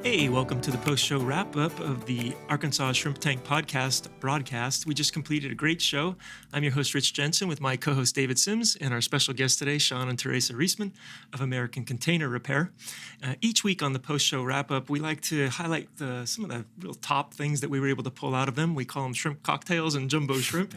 Hey, welcome to the post-show wrap-up of the Arkansas Shrimp Tank Podcast broadcast. We just completed a great show. I'm your host, Rich Jensen, with my co-host, David Sims, and our special guest today, Shawn and Terasa Reisman of American Container Repair. Each week on the post-show wrap-up, we like to highlight some of the real top things that we were able to pull out of them. We call them shrimp cocktails and jumbo shrimp.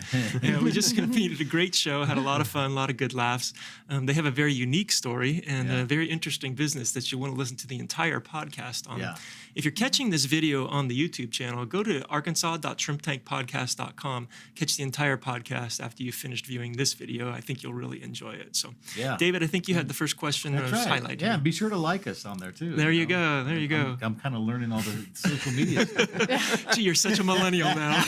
We just completed a great show, had a lot of fun, a lot of good laughs. They have a very unique story and a very interesting business that you want to listen to the entire podcast on. Yeah. If you're catching this video on the YouTube channel, go to arkansas.shrimptankpodcast.com. Catch the entire podcast after you've finished viewing this video. I think you'll really enjoy it. So, David, I think you had the first question highlighted. Yeah, be sure to like us on there, too. There you go. There you go. I'm kind of learning all the social media stuff. Gee, you're such a millennial now.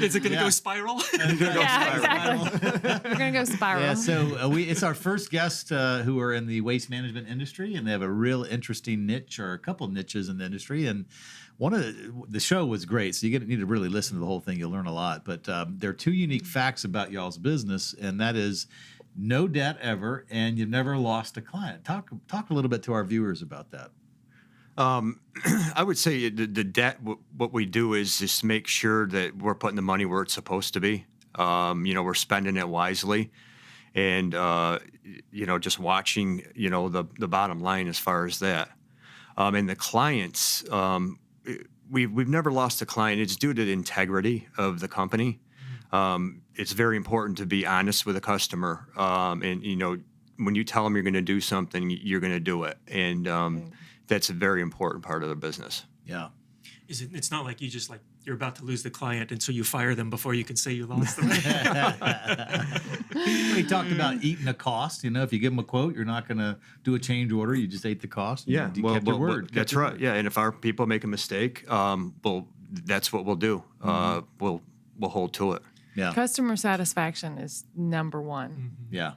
Is it going to go spiral? Exactly. We're going to go spiral. Yeah, so it's our first guest who are in the waste management industry, and they have a real interesting niche, or a couple niches in the industry. And the show was great, so you need to really listen to the whole thing. You'll learn a lot. But there are two unique facts about y'all's business, and that is no debt ever, and you've never lost a client. Talk a little bit to our viewers about that. I would say the debt, what we do is just make sure that we're putting the money where it's supposed to be. We're spending it wisely, and just watching the bottom line as far as that. And the clients, we've never lost a client. It's due to the integrity of the company. It's very important to be honest with a customer. And when you tell them you're going to do something, you're going to do it. And that's a very important part of the business. Yeah. It's not like you're about to lose the client, and so you fire them before you can say you lost them. We talked about eating a cost. If you give them a quote, you're not going to do a change order. You just ate the cost. Yeah, you kept your word. That's right. Yeah, and if our people make a mistake, that's what we'll do. We'll hold to it. Yeah. Customer satisfaction is number one. Mm-hmm. Yeah.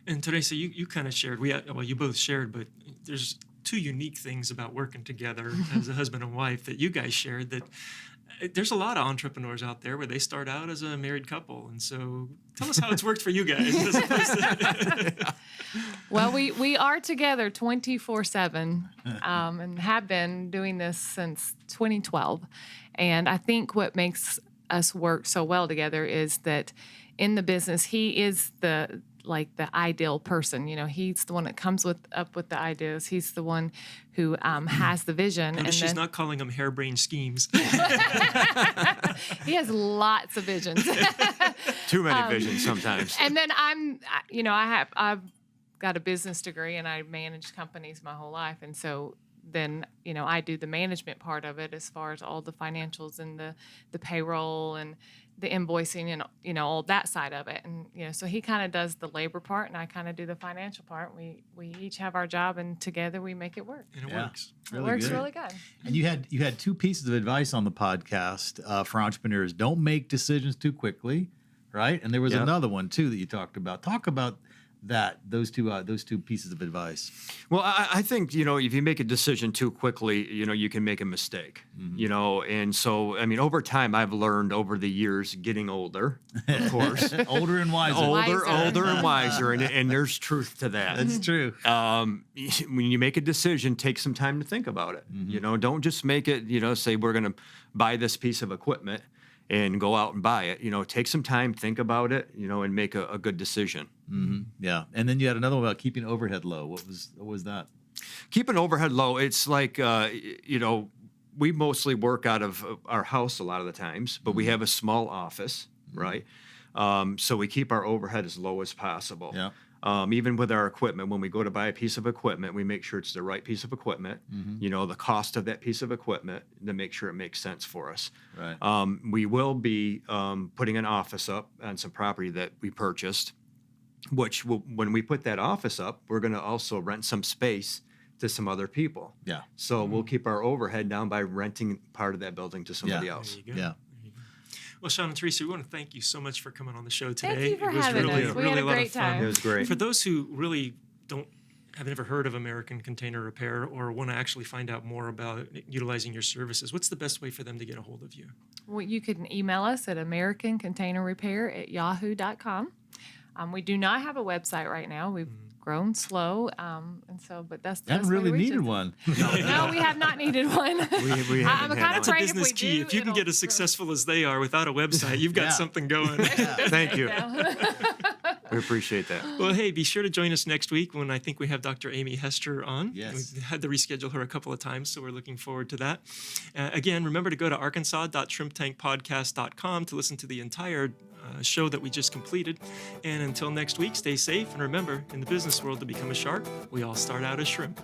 And Teresa, you kind of shared. You both shared, but there's two unique things about working together as a husband and wife that you guys shared. That there's a lot of entrepreneurs out there where they start out as a married couple, and so tell us how it's worked for you guys. Well, we are together 24/7, and have been doing this since 2012. And I think what makes us work so well together is that in the business, he is the ideal person. He's the one that comes up with the ideas. He's the one who has the vision. And she's not calling them harebrained schemes. He has lots of visions. Too many visions sometimes. And then I've got a business degree, and I managed companies my whole life. And so then, I do the management part of it as far as all the financials and the payroll and the invoicing and, all that side of it. And, so he kind of does the labor part, and I kind of do the financial part. We each have our job, and together we make it work. And it works. Really it works good. really good. And you had two pieces of advice on the podcast for entrepreneurs. Don't make decisions too quickly, right? And there was another one, too, that you talked about. Talk about those two pieces of advice. Well, I think, if you make a decision too quickly, you can make a mistake, and so, over time, I've learned over the years, getting older, of course. Older and wiser. Older and wiser, and there's truth to that. That's true. When you make a decision, take some time to think about it. Don't just make it, say we're going to buy this piece of equipment and go out and buy it. Take some time, think about it, and make a good decision. Mm-hmm. Yeah. And then you had another one about keeping overhead low. What was that? Keeping overhead low, it's like, we mostly work out of our house a lot of the times, but we have a small office, right? So we keep our overhead as low as possible. Yeah. Even with our equipment, when we go to buy a piece of equipment, we make sure it's the right piece of equipment, the cost of that piece of equipment, to make sure it makes sense for us. Right. We will be putting an office up on some property that we purchased, which when we put that office up, we're going to also rent some space to some other people. Yeah. So we'll keep our overhead down by renting part of that building to somebody else. There you go. Yeah. Well, Shawn and Teresa, we want to thank you so much for coming on the show today. Thank you for it was having really, us. We really had a lot great of fun. time. It was great. For those who really have never heard of American Container Repair or want to actually find out more about utilizing your services, what's the best way for them to get a hold of you? Well, you can email us at americancontainerrepair@yahoo.com. We do not have a website right now. We've grown slow. And so, but that's the Haven't best way to really reach needed us. one. No, we have not needed one. We I'm haven't kind had of one. afraid Business if we key. do, If you can it'll get as successful as they are without a website, you've got Yeah. something going. Thank you. Yeah. We appreciate that. Well, hey, be sure to join us next week when I think we have Dr. Amy Hester on. Yes. We had to reschedule her a couple of times, so we're looking forward to that. Again, remember to go to arkansas.shrimptankpodcast.com to listen to the entire show that we just completed. And until next week, stay safe. And remember, in the business world, to become a shark, we all start out as shrimp.